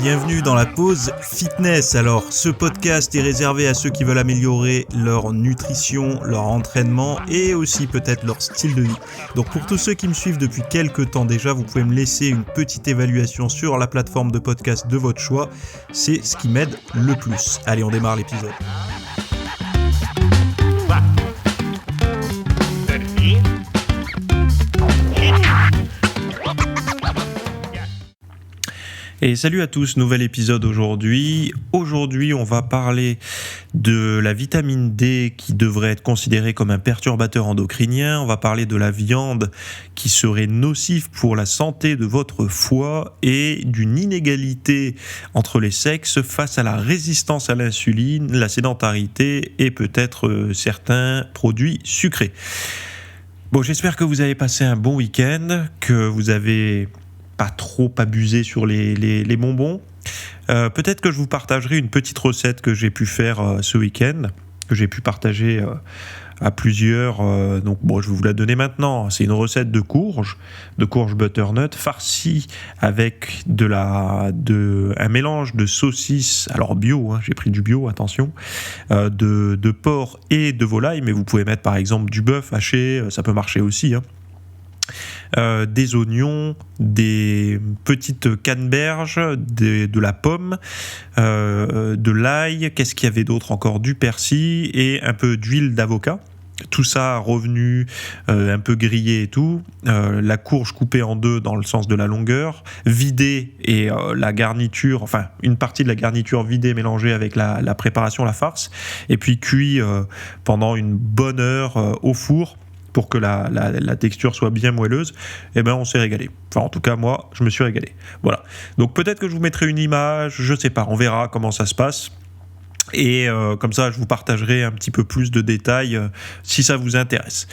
bienvenue dans la pause fitness. Alors, ce podcast est réservé à ceux qui veulent améliorer leur nutrition, leur entraînement et aussi peut-être leur style de vie. Donc pour tous ceux qui me suivent depuis quelques temps déjà, vous pouvez me laisser une petite évaluation sur la plateforme de podcast de votre choix. C'est ce qui m'aide le plus. Allez, on démarre l'épisode. Et salut à tous, nouvel épisode aujourd'hui. Aujourd'hui, on va parler de la vitamine D qui devrait être considérée comme un perturbateur endocrinien. On va parler de la viande qui serait nocive pour la santé de votre foie et d'une inégalité entre les sexes face à la résistance à l'insuline, la sédentarité et peut-être certains produits sucrés. Bon, j'espère que vous avez passé un bon week-end, que vous avez pas trop abusé sur les bonbons. Peut-être que je vous partagerai une petite recette que j'ai pu faire ce week-end, que j'ai pu partager à plusieurs. Donc bon, je vais vous la donner maintenant. C'est une recette de courge butternut farcie avec un mélange de saucisses, alors bio, j'ai pris du bio, attention, de porc et de volaille, mais vous pouvez mettre par exemple du bœuf haché, ça peut marcher aussi, des oignons, des petites canneberges, de la pomme, de l'ail, qu'est-ce qu'il y avait d'autre encore, du persil et un peu d'huile d'avocat. Tout ça revenu un peu grillé et tout, la courge coupée en deux dans le sens de la longueur, vidée et la garniture, enfin une partie de la garniture vidée mélangée avec la préparation, la farce, et puis cuit pendant une bonne heure au four pour que la texture soit bien moelleuse. Et ben on s'est régalé. Enfin en tout cas moi je me suis régalé. Voilà. Donc peut-être que je vous mettrai une image, je sais pas, on verra comment ça se passe. Et comme ça je vous partagerai un petit peu plus de détails si ça vous intéresse.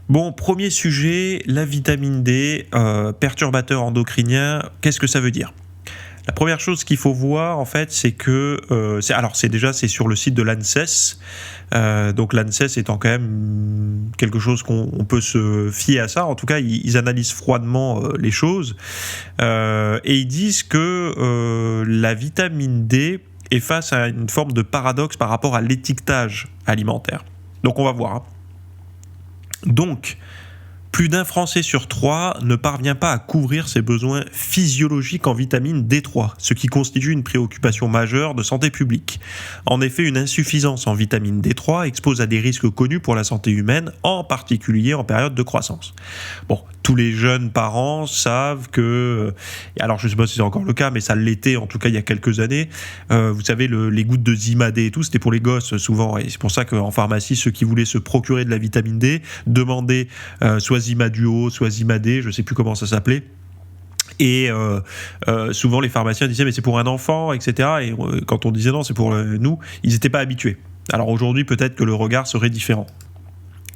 Bon, premier sujet, la vitamine D, perturbateur endocrinien, qu'est-ce que ça veut dire ? La première chose qu'il faut voir, en fait, c'est que c'est sur le site de l'ANSES. Donc l'ANSES étant quand même quelque chose qu'on peut se fier à ça. En tout cas, ils analysent froidement les choses et ils disent que la vitamine D est face à une forme de paradoxe par rapport à l'étiquetage alimentaire. Donc on va voir. Donc, plus d'un Français sur 3 ne parvient pas à couvrir ses besoins physiologiques en vitamine D3, ce qui constitue une préoccupation majeure de santé publique. En effet, une insuffisance en vitamine D3 expose à des risques connus pour la santé humaine, en particulier en période de croissance. Bon, tous les jeunes parents savent que, alors je ne sais pas si c'est encore le cas, mais ça l'était en tout cas il y a quelques années, vous savez, les gouttes de Zimadé et tout, c'était pour les gosses souvent, et c'est pour ça qu'en pharmacie, ceux qui voulaient se procurer de la vitamine D demandaient soit Zimaduo, soit Zimadé, je ne sais plus comment ça s'appelait. Et souvent les pharmaciens disaient mais c'est pour un enfant, etc. Et quand on disait non, c'est pour nous, ils n'étaient pas habitués. Alors aujourd'hui, peut-être que le regard serait différent.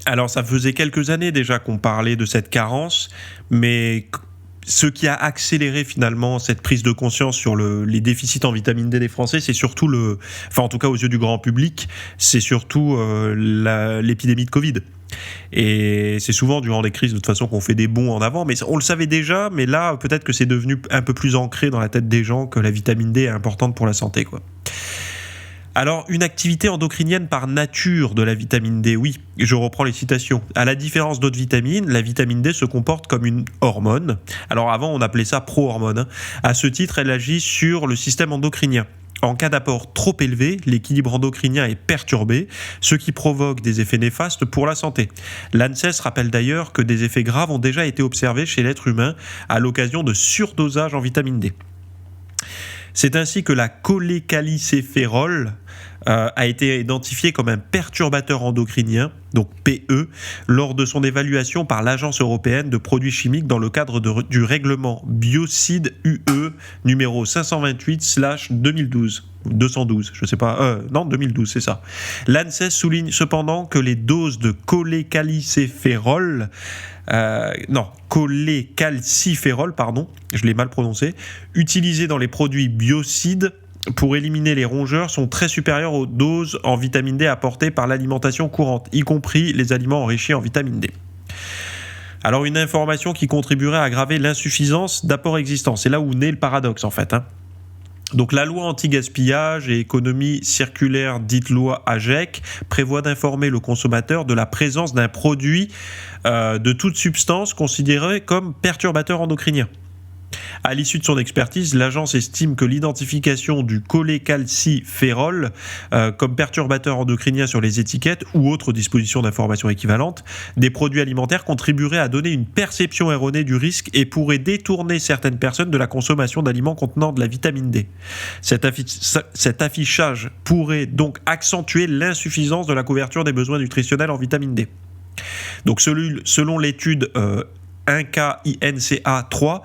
Alors ça faisait quelques années déjà qu'on parlait de cette carence, mais ce qui a accéléré finalement cette prise de conscience sur les déficits en vitamine D des Français, c'est surtout en tout cas aux yeux du grand public, c'est surtout l'épidémie de Covid. Et c'est souvent durant les crises de toute façon qu'on fait des bonds en avant, mais on le savait déjà, mais là peut-être que c'est devenu un peu plus ancré dans la tête des gens que la vitamine D est importante pour la santé, quoi. Alors, une activité endocrinienne par nature de la vitamine D, oui, je reprends les citations. À la différence d'autres vitamines, la vitamine D se comporte comme une hormone. Alors avant, on appelait ça pro-hormone. À ce titre, elle agit sur le système endocrinien. En cas d'apport trop élevé, l'équilibre endocrinien est perturbé, ce qui provoque des effets néfastes pour la santé. L'ANSES rappelle d'ailleurs que des effets graves ont déjà été observés chez l'être humain à l'occasion de surdosage en vitamine D. C'est ainsi que la cholécalciférol a été identifiée comme un perturbateur endocrinien, donc PE, lors de son évaluation par l'Agence européenne de produits chimiques dans le cadre du règlement Biocide UE numéro 528/2012. 212, je sais pas, 2012, c'est ça. L'ANSES souligne cependant que les doses de cholécalciférol, je l'ai mal prononcé, utilisées dans les produits biocides pour éliminer les rongeurs sont très supérieures aux doses en vitamine D apportées par l'alimentation courante, y compris les aliments enrichis en vitamine D. Alors une information qui contribuerait à aggraver l'insuffisance d'apport existant, c'est là où naît le paradoxe en fait. Donc la loi anti-gaspillage et économie circulaire, dite loi AGEC, prévoit d'informer le consommateur de la présence d'un produit de toute substance considérée comme perturbateur endocrinien. À l'issue de son expertise, l'agence estime que l'identification du cholécalciférol comme perturbateur endocrinien sur les étiquettes ou autres dispositions d'information équivalentes des produits alimentaires contribuerait à donner une perception erronée du risque et pourrait détourner certaines personnes de la consommation d'aliments contenant de la vitamine D. Cet affichage pourrait donc accentuer l'insuffisance de la couverture des besoins nutritionnels en vitamine D. Donc selon l'étude 1K-INCA3,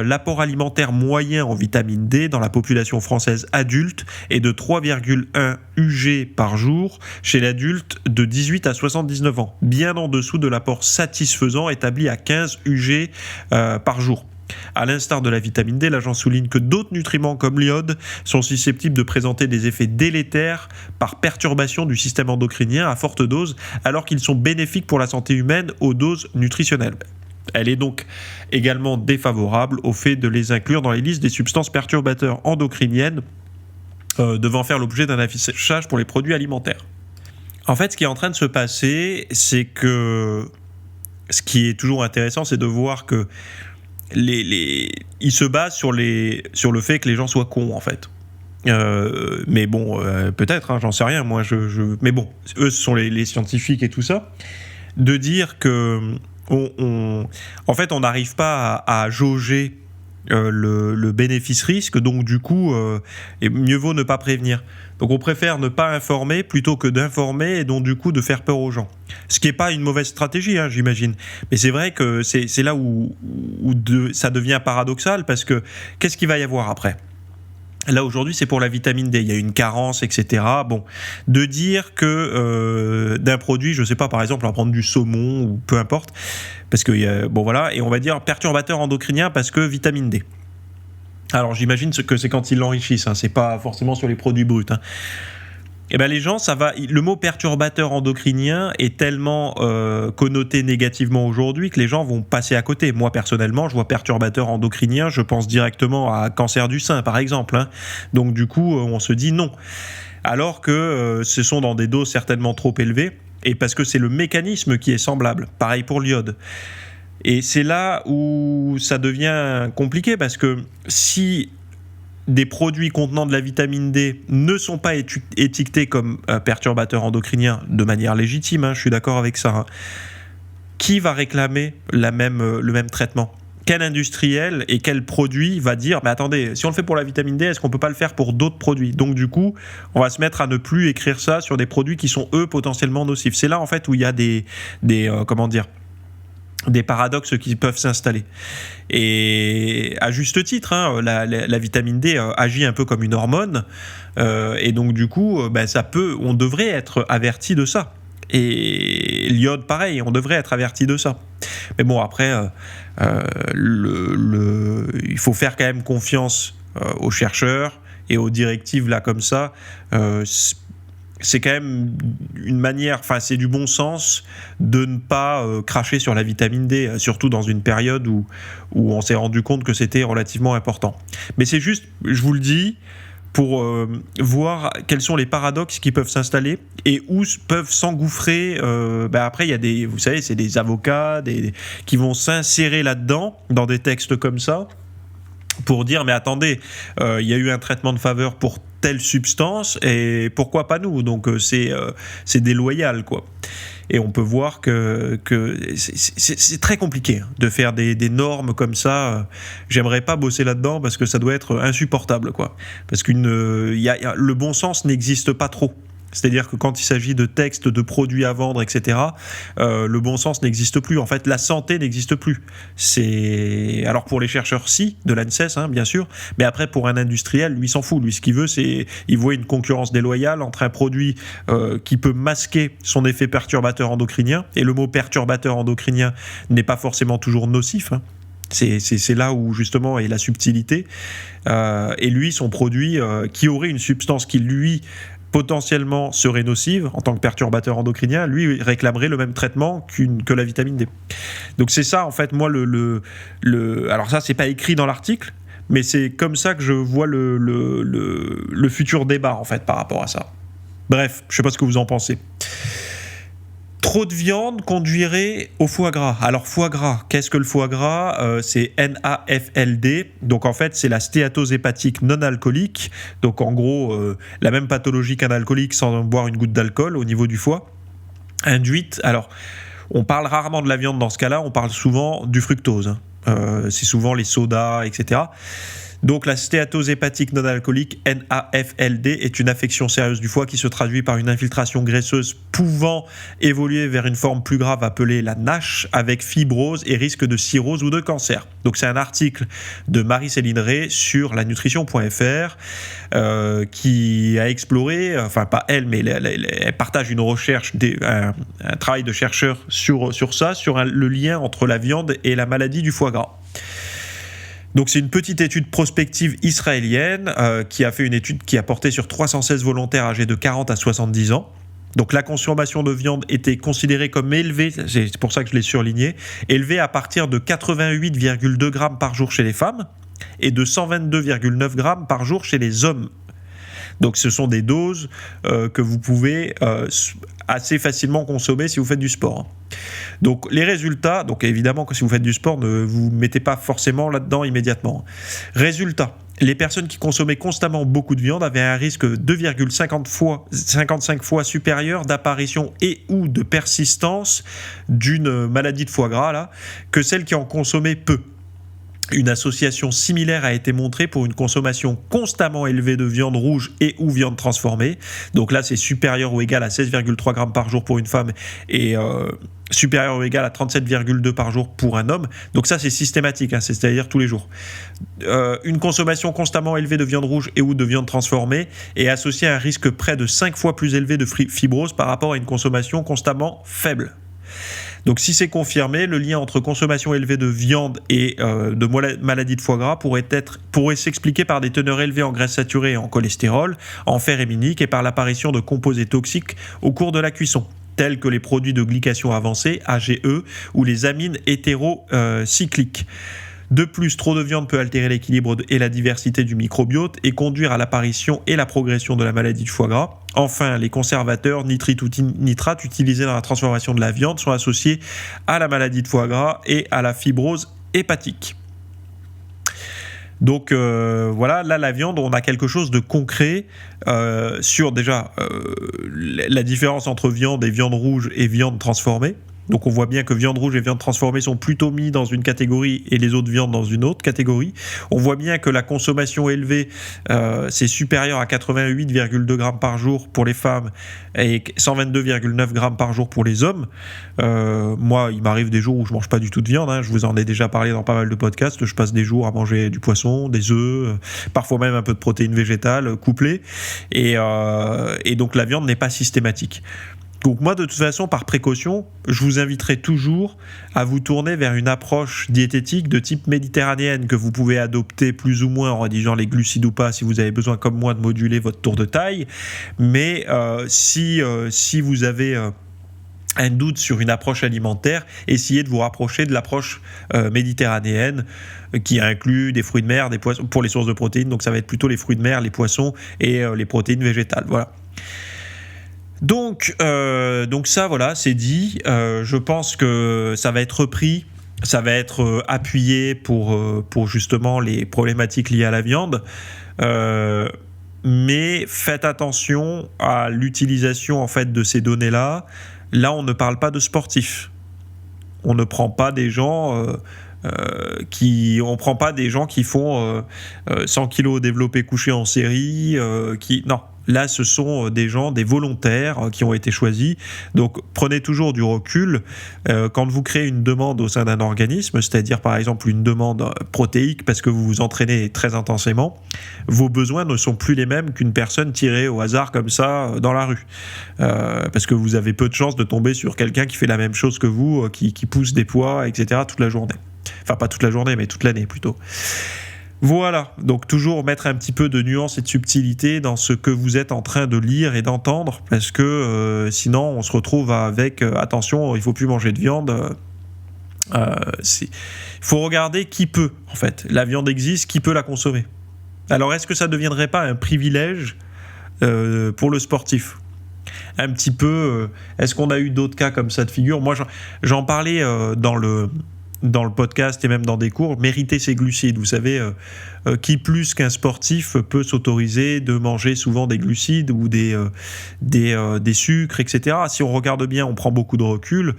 l'apport alimentaire moyen en vitamine D dans la population française adulte est de 3,1 UG par jour chez l'adulte de 18 à 79 ans, bien en dessous de l'apport satisfaisant établi à 15 UG par jour. À l'instar de la vitamine D, l'agence souligne que d'autres nutriments comme l'iode sont susceptibles de présenter des effets délétères par perturbation du système endocrinien à forte dose, alors qu'ils sont bénéfiques pour la santé humaine aux doses nutritionnelles. Elle est donc également défavorable au fait de les inclure dans les listes des substances perturbateurs endocriniennes devant faire l'objet d'un affichage pour les produits alimentaires. En fait, ce qui est en train de se passer, c'est que ce qui est toujours intéressant, c'est de voir que ils se basent sur le fait que les gens soient cons, en fait. Mais bon, peut-être, hein, j'en sais rien, moi. Mais bon, eux, ce sont les scientifiques et tout ça. De dire que en fait, on n'arrive pas à jauger le bénéfice-risque, donc du coup, mieux vaut ne pas prévenir. Donc on préfère ne pas informer plutôt que d'informer et donc du coup de faire peur aux gens. Ce qui n'est pas une mauvaise stratégie, hein, j'imagine. Mais c'est vrai que c'est là où ça devient paradoxal, parce que qu'est-ce qu'il va y avoir après ? Là, aujourd'hui, c'est pour la vitamine D. Il y a une carence, etc. Bon, de dire que d'un produit, je ne sais pas, par exemple, on va prendre du saumon ou peu importe, parce que, bon voilà, et on va dire perturbateur endocrinien parce que vitamine D. Alors, j'imagine que c'est quand ils l'enrichissent, hein, c'est pas forcément sur les produits bruts, hein. Eh ben les gens, le mot perturbateur endocrinien est tellement connoté négativement aujourd'hui que les gens vont passer à côté. Moi, personnellement, je vois perturbateur endocrinien, je pense directement à cancer du sein, par exemple, hein. Donc, du coup, on se dit non. Alors que ce sont dans des doses certainement trop élevées, et parce que c'est le mécanisme qui est semblable. Pareil pour l'iode. Et c'est là où ça devient compliqué, parce que si des produits contenant de la vitamine D ne sont pas étiquetés comme perturbateurs endocriniens de manière légitime, hein, je suis d'accord avec ça, hein. Qui va réclamer le même traitement ? Quel industriel et quel produit va dire mais attendez, si on le fait pour la vitamine D, est-ce qu'on peut pas le faire pour d'autres produits ? Donc du coup, on va se mettre à ne plus écrire ça sur des produits qui sont eux potentiellement nocifs. C'est là en fait où il y a des paradoxes qui peuvent s'installer. Et à juste titre, hein, la vitamine D agit un peu comme une hormone, et donc du coup, on devrait être averti de ça. Et l'iode, pareil, on devrait être averti de ça. Mais bon, après, il faut faire quand même confiance aux chercheurs et aux directives là comme ça. C'est quand même une manière, c'est du bon sens de ne pas cracher sur la vitamine D, surtout dans une période où on s'est rendu compte que c'était relativement important. Mais c'est juste, je vous le dis, pour voir quels sont les paradoxes qui peuvent s'installer et où peuvent s'engouffrer. Après, il y a vous savez, c'est des avocats qui vont s'insérer là-dedans, dans des textes comme ça, pour dire, mais attendez, il y a eu un traitement de faveur pour telle substance, et pourquoi pas nous ? Donc c'est déloyal, quoi. Et on peut voir que c'est très compliqué de faire des normes comme ça. J'aimerais pas bosser là-dedans parce que ça doit être insupportable, quoi. Parce que le bon sens n'existe pas trop. C'est-à-dire que quand il s'agit de textes, de produits à vendre, etc., le bon sens n'existe plus. En fait, la santé n'existe plus. Alors pour les chercheurs, si, de l'ANSES, hein, bien sûr, mais après pour un industriel, lui s'en fout. Lui, ce qu'il veut, c'est il voit une concurrence déloyale entre un produit qui peut masquer son effet perturbateur endocrinien, et le mot perturbateur endocrinien n'est pas forcément toujours nocif, hein. C'est là où justement est la subtilité. Et lui, son produit qui aurait une substance qui lui potentiellement serait nocive en tant que perturbateur endocrinien, lui réclamerait le même traitement que la vitamine D. Donc c'est ça en fait, moi alors ça c'est pas écrit dans l'article, mais c'est comme ça que je vois le futur débat, en fait, par rapport à ça. Bref, je sais pas ce que vous en pensez. Trop de viande conduirait au foie gras. Alors, foie gras, qu'est-ce que le foie gras ? C'est NAFLD. Donc, en fait, c'est la stéatose hépatique non alcoolique. Donc, en gros, la même pathologie qu'un alcoolique sans boire une goutte d'alcool au niveau du foie. Induite. Alors, on parle rarement de la viande dans ce cas-là. On parle souvent du fructose. C'est souvent les sodas, etc. Donc la stéatose hépatique non alcoolique, NAFLD, est une affection sérieuse du foie qui se traduit par une infiltration graisseuse pouvant évoluer vers une forme plus grave appelée la NASH, avec fibrose et risque de cirrhose ou de cancer. Donc c'est un article de Marie-Céline Ray sur lanutrition.fr qui a exploré, enfin pas elle, mais elle partage une recherche, un travail de chercheurs sur ça, sur le lien entre la viande et la maladie du foie gras. Donc c'est une petite étude prospective israélienne qui a fait une étude qui a porté sur 316 volontaires âgés de 40 à 70 ans. Donc la consommation de viande était considérée comme élevée, c'est pour ça que je l'ai surligné, élevée à partir de 88,2 grammes par jour chez les femmes et de 122,9 grammes par jour chez les hommes. Donc ce sont des doses que vous pouvez assez facilement consommer si vous faites du sport. Donc les résultats, donc évidemment que si vous faites du sport, ne vous mettez pas forcément là-dedans immédiatement. Résultat, les personnes qui consommaient constamment beaucoup de viande avaient un risque 2,55 fois supérieur d'apparition et ou de persistance d'une maladie de foie gras là, que celles qui en consommaient peu. Une association similaire a été montrée pour une consommation constamment élevée de viande rouge et ou viande transformée. Donc là, c'est supérieur ou égal à 16,3 grammes par jour pour une femme et supérieur ou égal à 37,2 par jour pour un homme. Donc ça, c'est systématique, c'est-à-dire tous les jours. Une consommation constamment élevée de viande rouge et ou de viande transformée est associée à un risque près de 5 fois plus élevé de fibrose par rapport à une consommation constamment faible. Donc si c'est confirmé, le lien entre consommation élevée de viande et de maladie de foie gras pourrait s'expliquer par des teneurs élevées en graisses saturées et en cholestérol, en fer héminique et par l'apparition de composés toxiques au cours de la cuisson, tels que les produits de glycation avancée, AGE, ou les amines hétérocycliques. De plus, trop de viande peut altérer l'équilibre et la diversité du microbiote et conduire à l'apparition et la progression de la maladie du foie gras. Enfin, les conservateurs, nitrites ou nitrates utilisés dans la transformation de la viande sont associés à la maladie de foie gras et à la fibrose hépatique. Donc voilà, là la viande, on a quelque chose de concret sur déjà la différence entre viande et viande rouge et viande transformée. Donc on voit bien que viande rouge et viande transformée sont plutôt mis dans une catégorie et les autres viandes dans une autre catégorie. On voit bien que la consommation élevée, c'est supérieur à 88,2 grammes par jour pour les femmes et 122,9 grammes par jour pour les hommes. Moi, il m'arrive des jours où je mange pas du tout de viande, je vous en ai déjà parlé dans pas mal de podcasts. Je passe des jours à manger du poisson, des œufs, parfois même un peu de protéines végétales couplées. Et donc la viande n'est pas systématique. Donc moi, de toute façon, par précaution, je vous inviterai toujours à vous tourner vers une approche diététique de type méditerranéenne que vous pouvez adopter plus ou moins en rédigeant les glucides ou pas si vous avez besoin comme moi de moduler votre tour de taille. Mais si vous avez un doute sur une approche alimentaire, essayez de vous rapprocher de l'approche méditerranéenne qui inclut des fruits de mer, des poissons pour les sources de protéines. Donc ça va être plutôt les fruits de mer, les poissons et les protéines végétales. Voilà. Donc ça, voilà, c'est dit. Je pense que ça va être repris, ça va être appuyé pour justement les problématiques liées à la viande. Mais faites attention à l'utilisation en fait de ces données-là. Là, on ne parle pas de sportifs. On ne prend pas des gens qui font 100 kilos développés couchés en série. Non. Là, ce sont des gens, des volontaires qui ont été choisis. Donc, prenez toujours du recul. Quand vous créez une demande au sein d'un organisme, c'est-à-dire par exemple une demande protéique parce que vous vous entraînez très intensément, vos besoins ne sont plus les mêmes qu'une personne tirée au hasard comme ça dans la rue. Parce que vous avez peu de chances de tomber sur quelqu'un qui fait la même chose que vous, qui pousse des poids, etc. toute la journée. Enfin, pas toute la journée, mais toute l'année plutôt. Voilà, donc toujours mettre un petit peu de nuance et de subtilité dans ce que vous êtes en train de lire et d'entendre, parce que sinon on se retrouve avec attention, il ne faut plus manger de viande, Il faut regarder qui peut, en fait. La viande existe, qui peut la consommer. Alors, est-ce que ça ne deviendrait pas un privilège pour le sportif ? Un petit peu, est-ce qu'on a eu d'autres cas comme ça de figure ? Moi, j'en parlais dans le podcast et même dans des cours, mériter ses glucides. Vous savez, qui plus qu'un sportif peut s'autoriser de manger souvent des glucides ou des sucres, etc. Si on regarde bien, on prend beaucoup de recul.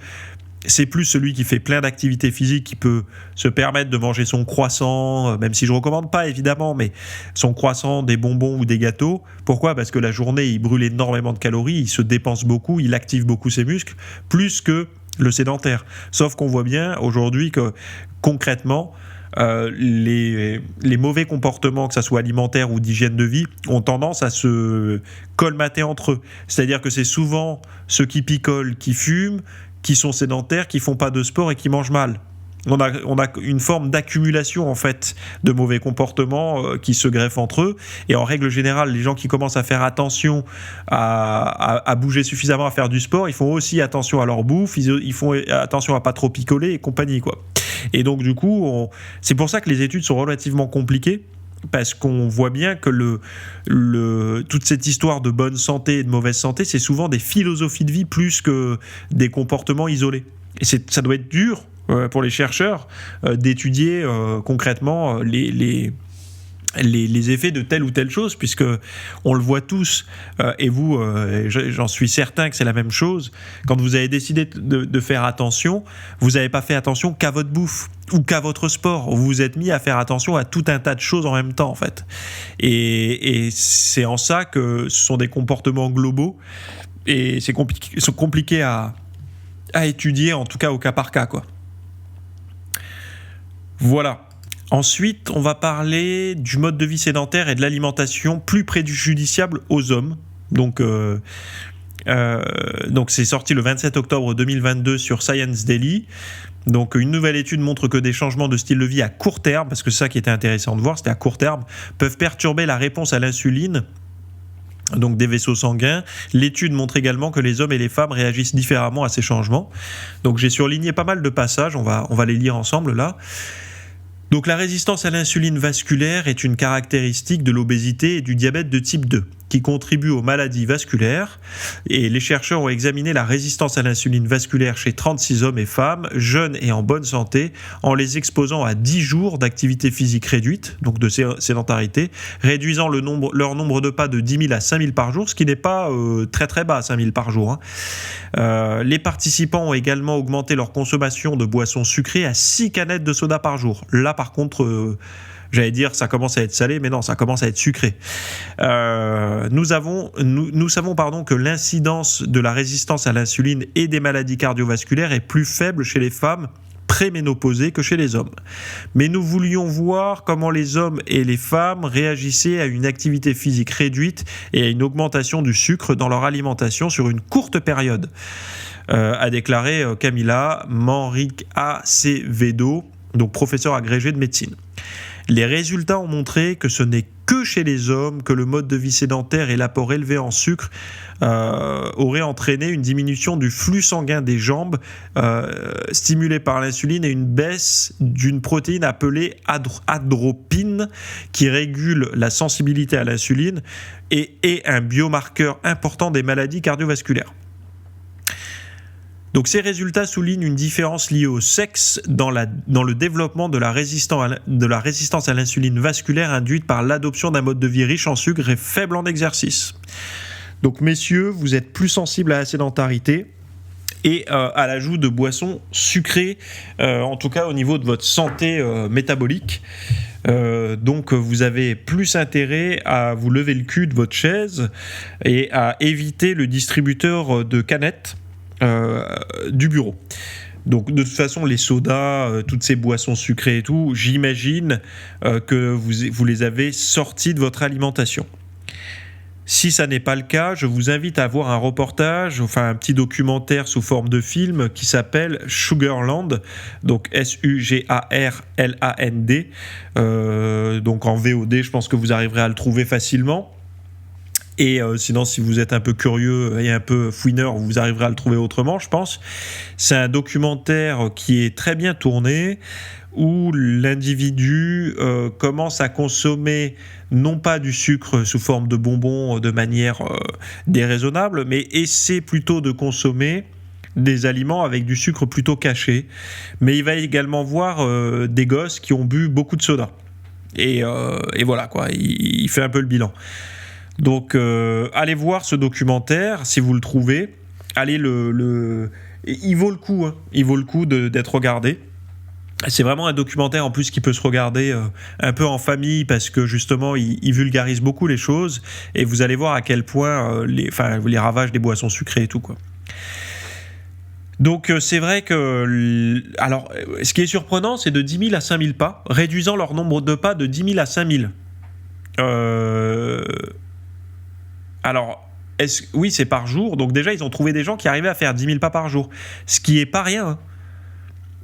C'est plus celui qui fait plein d'activités physiques qui peut se permettre de manger son croissant, même si je ne recommande pas évidemment, mais son croissant, des bonbons ou des gâteaux. Pourquoi ? Parce que la journée, il brûle énormément de calories, il se dépense beaucoup, il active beaucoup ses muscles, plus que le sédentaire. Sauf qu'on voit bien aujourd'hui que concrètement, les mauvais comportements, que ce soit alimentaires ou d'hygiène de vie, ont tendance à se colmater entre eux. C'est-à-dire que c'est souvent ceux qui picolent, qui fument, qui sont sédentaires, qui font pas de sport et qui mangent mal. On a une forme d'accumulation en fait de mauvais comportements qui se greffent entre eux, et en règle générale les gens qui commencent à faire attention à bouger suffisamment, à faire du sport, ils font aussi attention à leur bouffe, ils font attention à pas trop picoler et compagnie quoi. Et donc du coup c'est pour ça que les études sont relativement compliquées, parce qu'on voit bien que toute cette histoire de bonne santé et de mauvaise santé, c'est souvent des philosophies de vie plus que des comportements isolés. Et ça doit être dur pour les chercheurs d'étudier concrètement les effets de telle ou telle chose, puisque on le voit tous, et vous, j'en suis certain que c'est la même chose. Quand vous avez décidé de faire attention, vous n'avez pas fait attention qu'à votre bouffe ou qu'à votre sport. Vous vous êtes mis à faire attention à tout un tas de choses en même temps, en fait. Et c'est en ça que ce sont des comportements globaux, et c'est compliqué à étudier, en tout cas au cas par cas, quoi. Voilà. Ensuite, on va parler du mode de vie sédentaire et de l'alimentation plus préjudiciable aux hommes. Donc c'est sorti le 27 octobre 2022 sur Science Daily. Donc une nouvelle étude montre que des changements de style de vie à court terme, parce que c'est ça qui était intéressant de voir, c'était à court terme, peuvent perturber la réponse à l'insuline, donc des vaisseaux sanguins. L'étude montre également que les hommes et les femmes réagissent différemment à ces changements. Donc j'ai surligné pas mal de passages, on va les lire ensemble là. Donc la résistance à l'insuline vasculaire est une caractéristique de l'obésité et du diabète de type 2 qui contribuent aux maladies vasculaires, et les chercheurs ont examiné la résistance à l'insuline vasculaire chez 36 hommes et femmes, jeunes et en bonne santé, en les exposant à 10 jours d'activité physique réduite, donc de sédentarité, réduisant leur nombre de pas de 10 000 à 5 000 par jour, ce qui n'est pas très très bas, 5 000 par jour. Les participants ont également augmenté leur consommation de boissons sucrées à 6 canettes de soda par jour. Là par contre... j'allais dire ça commence à être salé, mais non, ça commence à être sucré. Nous savons que l'incidence de la résistance à l'insuline et des maladies cardiovasculaires est plus faible chez les femmes préménopausées que chez les hommes. Mais nous voulions voir comment les hommes et les femmes réagissaient à une activité physique réduite et à une augmentation du sucre dans leur alimentation sur une courte période, a déclaré Camila Manrique-Acevedo, donc professeure agrégée de médecine. Les résultats ont montré que ce n'est que chez les hommes que le mode de vie sédentaire et l'apport élevé en sucre auraient entraîné une diminution du flux sanguin des jambes stimulé par l'insuline et une baisse d'une protéine appelée atropine qui régule la sensibilité à l'insuline et est un biomarqueur important des maladies cardiovasculaires. Donc ces résultats soulignent une différence liée au sexe dans le développement de la résistance à l'insuline vasculaire induite par l'adoption d'un mode de vie riche en sucre et faible en exercice. Donc messieurs, vous êtes plus sensibles à la sédentarité et à l'ajout de boissons sucrées, en tout cas au niveau de votre santé métabolique. Donc vous avez plus intérêt à vous lever le cul de votre chaise et à éviter le distributeur de canettes du bureau. Donc de toute façon les sodas, toutes ces boissons sucrées et tout, j'imagine que vous les avez sortis de votre alimentation. Si ça n'est pas le cas, je vous invite à voir un reportage, enfin un petit documentaire sous forme de film qui s'appelle Sugarland, donc Sugarland, donc en VOD, je pense que vous arriverez à le trouver facilement. Et sinon, si vous êtes un peu curieux et un peu fouineur, vous arriverez à le trouver autrement, je pense. C'est un documentaire qui est très bien tourné, où l'individu commence à consommer non pas du sucre sous forme de bonbons de manière déraisonnable, mais essaie plutôt de consommer des aliments avec du sucre plutôt caché. Mais il va également voir des gosses qui ont bu beaucoup de soda. Et voilà, quoi, il fait un peu le bilan. Donc, allez voir ce documentaire, si vous le trouvez. Allez il vaut le coup, hein. Il vaut le coup d'être regardé. C'est vraiment un documentaire en plus qui peut se regarder un peu en famille parce que justement il vulgarise beaucoup les choses et vous allez voir à quel point les ravages des boissons sucrées et tout, quoi. Donc c'est vrai que... Alors, ce qui est surprenant, c'est de 10 000 à 5 000 pas, réduisant leur nombre de pas de 10 000 à 5 000. Alors, oui, c'est par jour. Donc déjà, ils ont trouvé des gens qui arrivaient à faire 10 000 pas par jour. Ce qui est pas rien, hein.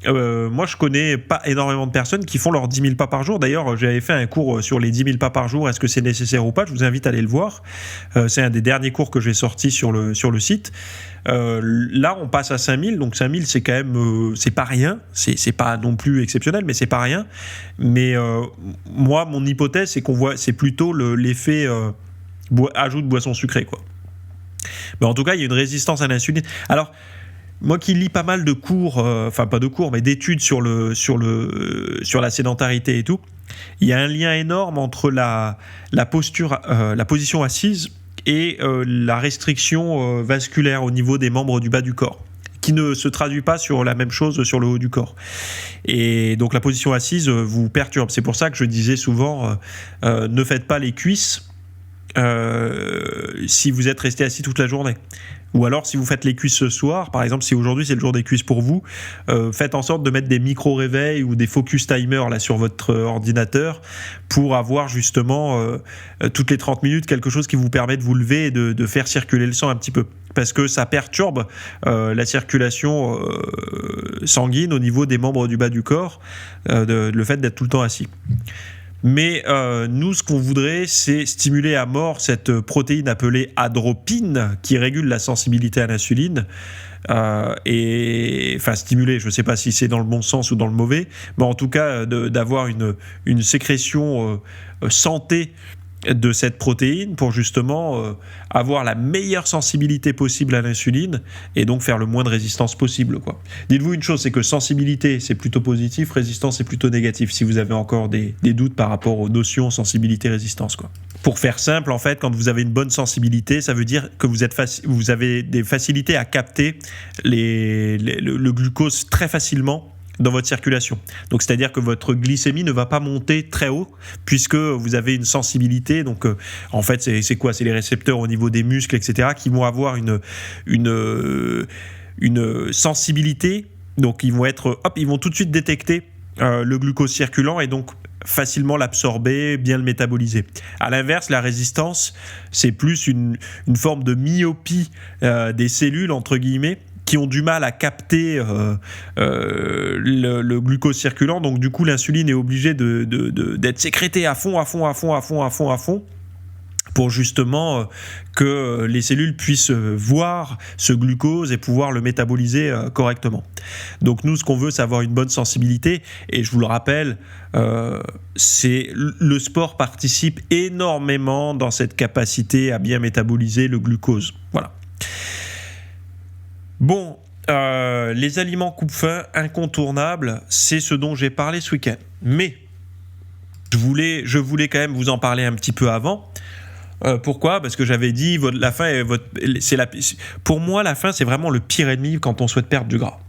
Moi, je connais pas énormément de personnes qui font leurs 10 000 pas par jour. D'ailleurs, j'avais fait un cours sur les 10 000 pas par jour. Est-ce que c'est nécessaire ou pas ? Je vous invite à aller le voir. C'est un des derniers cours que j'ai sorti sur le site. Là, on passe à 5 000. Donc 5 000, c'est quand même... c'est pas rien. C'est pas non plus exceptionnel, mais c'est pas rien. Mais moi, mon hypothèse, c'est qu'on voit... C'est plutôt l'effet ajout de boissons sucrées, quoi. Mais en tout cas, il y a une résistance à l'insuline. Alors... Moi qui lis pas mal de cours, enfin pas de cours, mais d'études sur la sédentarité et tout, il y a un lien énorme entre la posture, la position assise et la restriction vasculaire au niveau des membres du bas du corps, qui ne se traduit pas sur la même chose sur le haut du corps. Et donc la position assise vous perturbe. C'est pour ça que je disais souvent, ne faites pas les cuisses si vous êtes resté assis toute la journée. Ou alors, si vous faites les cuisses ce soir, par exemple, si aujourd'hui c'est le jour des cuisses pour vous, faites en sorte de mettre des micro-réveils ou des focus timers là, sur votre ordinateur pour avoir justement toutes les 30 minutes quelque chose qui vous permet de vous lever et de faire circuler le sang un petit peu. Parce que ça perturbe la circulation sanguine au niveau des membres du bas du corps, le fait d'être tout le temps assis. Mais nous, ce qu'on voudrait, c'est stimuler à mort cette protéine appelée atropine qui régule la sensibilité à l'insuline. Enfin, stimuler, je ne sais pas si c'est dans le bon sens ou dans le mauvais, mais en tout cas, d'avoir une sécrétion santé de cette protéine pour justement avoir la meilleure sensibilité possible à l'insuline et donc faire le moins de résistance possible, quoi. Dites-vous une chose, c'est que sensibilité c'est plutôt positif, résistance c'est plutôt négatif si vous avez encore des doutes par rapport aux notions sensibilité-résistance, quoi. Pour faire simple, en fait, quand vous avez une bonne sensibilité, ça veut dire que vous avez des facilités à capter le glucose très facilement dans votre circulation. Donc c'est-à-dire que votre glycémie ne va pas monter très haut puisque vous avez une sensibilité. Donc en fait c'est quoi ? C'est les récepteurs au niveau des muscles, etc., qui vont avoir une sensibilité. Donc ils vont tout de suite détecter le glucose circulant et donc facilement l'absorber, bien le métaboliser. À l'inverse, la résistance, c'est plus une forme de myopie des cellules, entre guillemets, qui ont du mal à capter le glucose circulant. Donc du coup, l'insuline est obligée d'être sécrétée à fond pour justement que les cellules puissent voir ce glucose et pouvoir le métaboliser correctement. Donc nous, ce qu'on veut, c'est avoir une bonne sensibilité. Et je vous le rappelle, le sport participe énormément dans cette capacité à bien métaboliser le glucose. Voilà. Bon, les aliments coupe-faim incontournables, c'est ce dont j'ai parlé ce week-end. Mais je voulais quand même vous en parler un petit peu avant. Pourquoi ? Parce que j'avais dit, la faim, pour moi, la faim, c'est vraiment le pire ennemi quand on souhaite perdre du gras.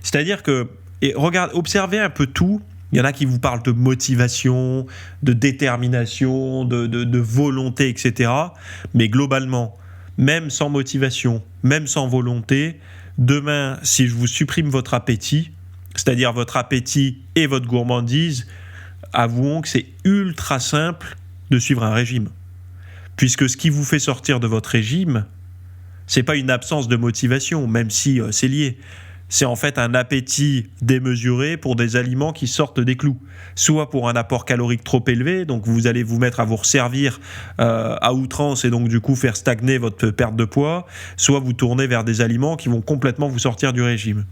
C'est-à-dire que, observez un peu tout. Il y en a qui vous parlent de motivation, de détermination, de volonté, etc. Mais globalement, même sans motivation, même sans volonté, demain, si je vous supprime votre appétit, c'est-à-dire votre appétit et votre gourmandise, avouons que c'est ultra simple de suivre un régime. Puisque ce qui vous fait sortir de votre régime, c'est pas une absence de motivation, même si c'est lié. c'est en fait un appétit démesuré pour des aliments qui sortent des clous. Soit pour un apport calorique trop élevé, donc vous allez vous mettre à vous resservir à outrance et donc du coup faire stagner votre perte de poids, soit vous tournez vers des aliments qui vont complètement vous sortir du régime.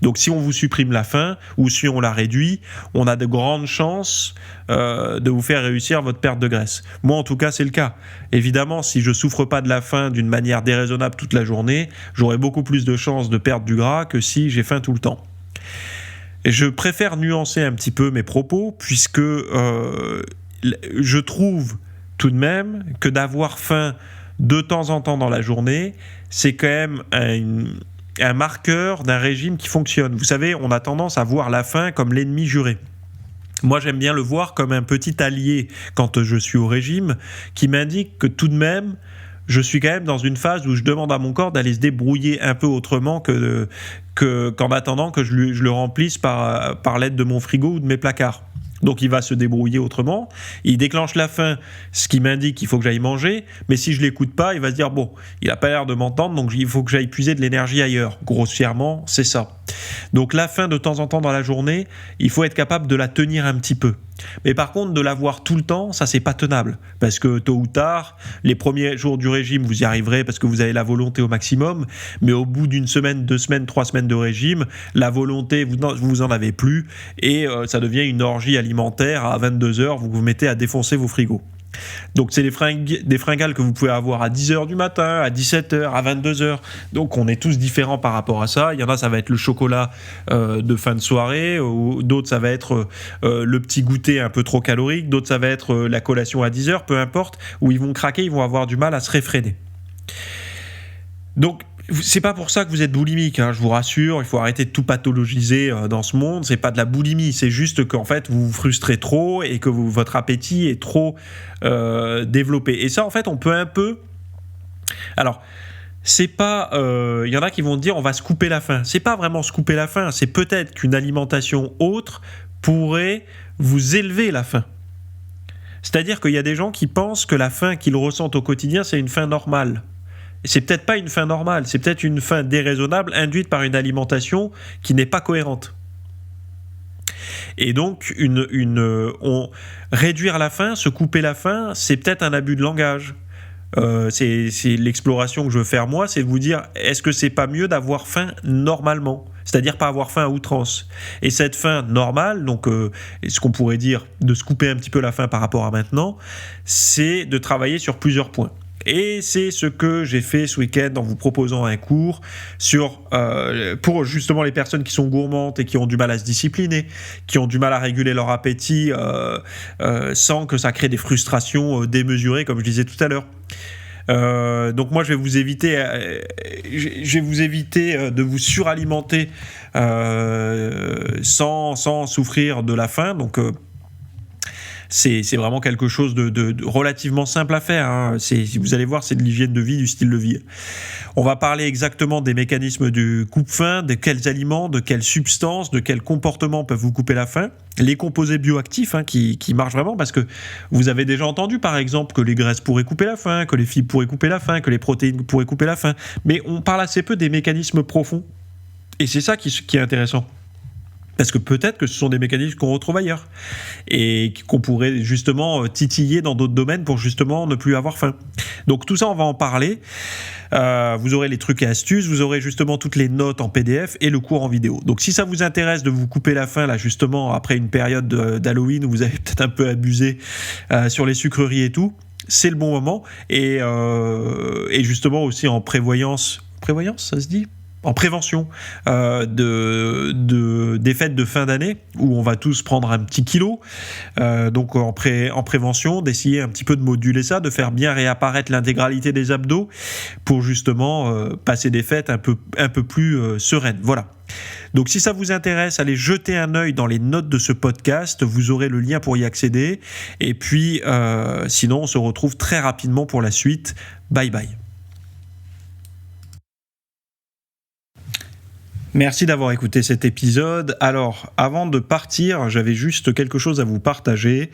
Donc si on vous supprime la faim ou si on la réduit, on a de grandes chances de vous faire réussir votre perte de graisse. Moi en tout cas c'est le cas. Évidemment si je souffre pas de la faim d'une manière déraisonnable toute la journée, j'aurai beaucoup plus de chances de perdre du gras que si j'ai faim tout le temps. Et je préfère nuancer un petit peu mes propos puisque je trouve tout de même que d'avoir faim de temps en temps dans la journée, c'est quand même un marqueur d'un régime qui fonctionne. Vous savez, on a tendance à voir la faim comme l'ennemi juré. Moi, j'aime bien le voir comme un petit allié quand je suis au régime, qui m'indique que tout de même, je suis quand même dans une phase où je demande à mon corps d'aller se débrouiller un peu autrement qu'en attendant que je le remplisse par l'aide de mon frigo ou de mes placards. Donc il va se débrouiller autrement, il déclenche la faim, ce qui m'indique qu'il faut que j'aille manger, mais si je ne l'écoute pas, il va se dire bon, il n'a pas l'air de m'entendre, donc il faut que j'aille puiser de l'énergie ailleurs. Grossièrement, c'est ça. Donc la faim de temps en temps dans la journée, il faut être capable de la tenir un petit peu. Mais par contre, de l'avoir tout le temps, ça c'est pas tenable, parce que tôt ou tard, les premiers jours du régime, vous y arriverez parce que vous avez la volonté au maximum, mais au bout d'une semaine, 2 semaines, 3 semaines de régime, la volonté, vous en avez plus, et ça devient une orgie alimentaire. À 22h, vous vous mettez à défoncer vos frigos. Donc c'est des fringales que vous pouvez avoir à 10h du matin, à 17h, à 22h. Donc on est tous différents par rapport à ça. Il y en a, ça va être le chocolat de fin de soirée, ou d'autres ça va être le petit goûter un peu trop calorique, d'autres ça va être la collation à 10h, peu importe, où ils vont craquer, ils vont avoir du mal à se réfréner. Donc c'est pas pour ça que vous êtes boulimique, hein, je vous rassure, il faut arrêter de tout pathologiser dans ce monde, c'est pas de la boulimie, c'est juste qu'en fait vous vous frustrez trop et que votre appétit est trop développé. Et ça en fait on peut un peu... Alors, c'est pas... Il y en a qui vont dire on va se couper la faim. C'est pas vraiment se couper la faim, c'est peut-être qu'une alimentation autre pourrait vous élever la faim. C'est-à-dire qu'il y a des gens qui pensent que la faim qu'ils ressentent au quotidien c'est une faim normale. C'est peut-être pas une faim normale, c'est peut-être une faim déraisonnable induite par une alimentation qui n'est pas cohérente. Et donc, réduire la faim, se couper la faim, c'est peut-être un abus de langage. C'est l'exploration que je veux faire moi, c'est de vous dire, est-ce que c'est pas mieux d'avoir faim normalement ? C'est-à-dire pas avoir faim à outrance. Et cette faim normale, donc ce qu'on pourrait dire de se couper un petit peu la faim par rapport à maintenant, c'est de travailler sur plusieurs points. Et c'est ce que j'ai fait ce week-end en vous proposant un cours pour justement les personnes qui sont gourmandes et qui ont du mal à se discipliner, qui ont du mal à réguler leur appétit sans que ça crée des frustrations démesurées, comme je disais tout à l'heure. Donc moi je vais vous éviter de vous suralimenter sans souffrir de la faim. Donc c'est vraiment quelque chose de relativement simple à faire, hein. Vous allez voir, c'est de l'hygiène de vie, du style de vie. On va parler exactement des mécanismes du coupe-faim, de quels aliments, de quelles substances, de quels comportements peuvent vous couper la faim. Les composés bioactifs qui marchent vraiment, parce que vous avez déjà entendu par exemple que les graisses pourraient couper la faim, que les fibres pourraient couper la faim, que les protéines pourraient couper la faim, mais on parle assez peu des mécanismes profonds. Et c'est ça qui est intéressant. Parce que peut-être que ce sont des mécanismes qu'on retrouve ailleurs et qu'on pourrait justement titiller dans d'autres domaines pour justement ne plus avoir faim. Donc tout ça, on va en parler. Vous aurez les trucs et astuces, vous aurez justement toutes les notes en PDF et le cours en vidéo. Donc si ça vous intéresse de vous couper la faim, là justement, après une période d'Halloween où vous avez peut-être un peu abusé sur les sucreries et tout, c'est le bon moment. Et justement aussi en prévoyance, ça se dit ? En prévention des fêtes de fin d'année où on va tous prendre un petit kilo, donc en prévention, d'essayer un petit peu de moduler ça, de faire bien réapparaître l'intégralité des abdos pour justement passer des fêtes un peu plus sereines. Voilà. Donc si ça vous intéresse, allez jeter un œil dans les notes de ce podcast, vous aurez le lien pour y accéder, et puis sinon on se retrouve très rapidement pour la suite. Bye bye. Merci d'avoir écouté cet épisode. Alors, avant de partir, j'avais juste quelque chose à vous partager.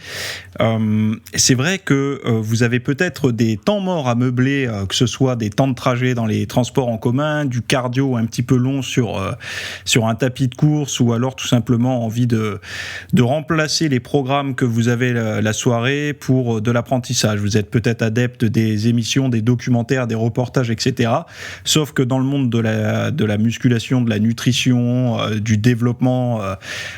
C'est vrai que vous avez peut-être des temps morts à meubler, que ce soit des temps de trajet dans les transports en commun, du cardio un petit peu long sur un tapis de course, ou alors tout simplement envie de remplacer les programmes que vous avez la soirée pour de l'apprentissage. Vous êtes peut-être adepte des émissions, des documentaires, des reportages, etc. Sauf que dans le monde de la musculation, de la nutrition, du développement,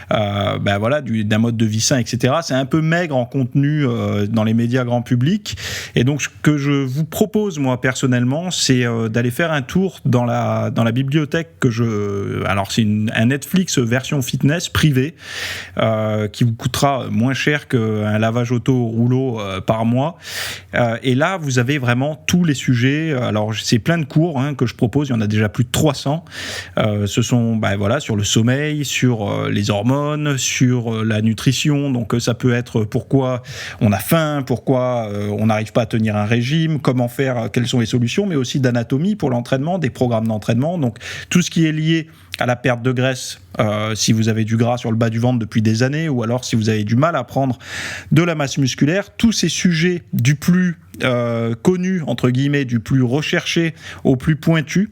d'un mode de vie sain, etc. C'est un peu maigre en contenu dans les médias grand public. Et donc, ce que je vous propose, moi, personnellement, c'est d'aller faire un tour dans la bibliothèque alors, c'est un Netflix version fitness privée qui vous coûtera moins cher qu'un lavage auto au rouleau par mois. Et là, vous avez vraiment tous les sujets. Alors, c'est plein de cours que je propose. Il y en a déjà plus de 300. Ce sont sur le sommeil, sur les hormones, sur la nutrition. Donc ça peut être pourquoi on a faim, pourquoi on n'arrive pas à tenir un régime, comment faire, quelles sont les solutions, mais aussi d'anatomie pour l'entraînement, des programmes d'entraînement. Donc tout ce qui est lié à la perte de graisse, si vous avez du gras sur le bas du ventre depuis des années, ou alors si vous avez du mal à prendre de la masse musculaire, tous ces sujets du plus connu, entre guillemets, du plus recherché au plus pointu,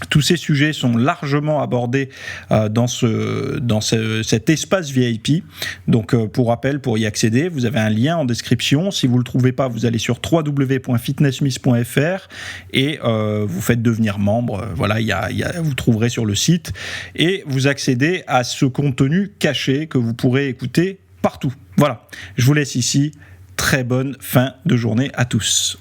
tous ces sujets sont largement abordés dans cet espace VIP. Donc, pour rappel, pour y accéder, vous avez un lien en description. Si vous ne le trouvez pas, vous allez sur www.fitnessmiss.fr et vous faites devenir membre. Voilà, vous trouverez sur le site. Et vous accédez à ce contenu caché que vous pourrez écouter partout. Voilà, je vous laisse ici. Très bonne fin de journée à tous.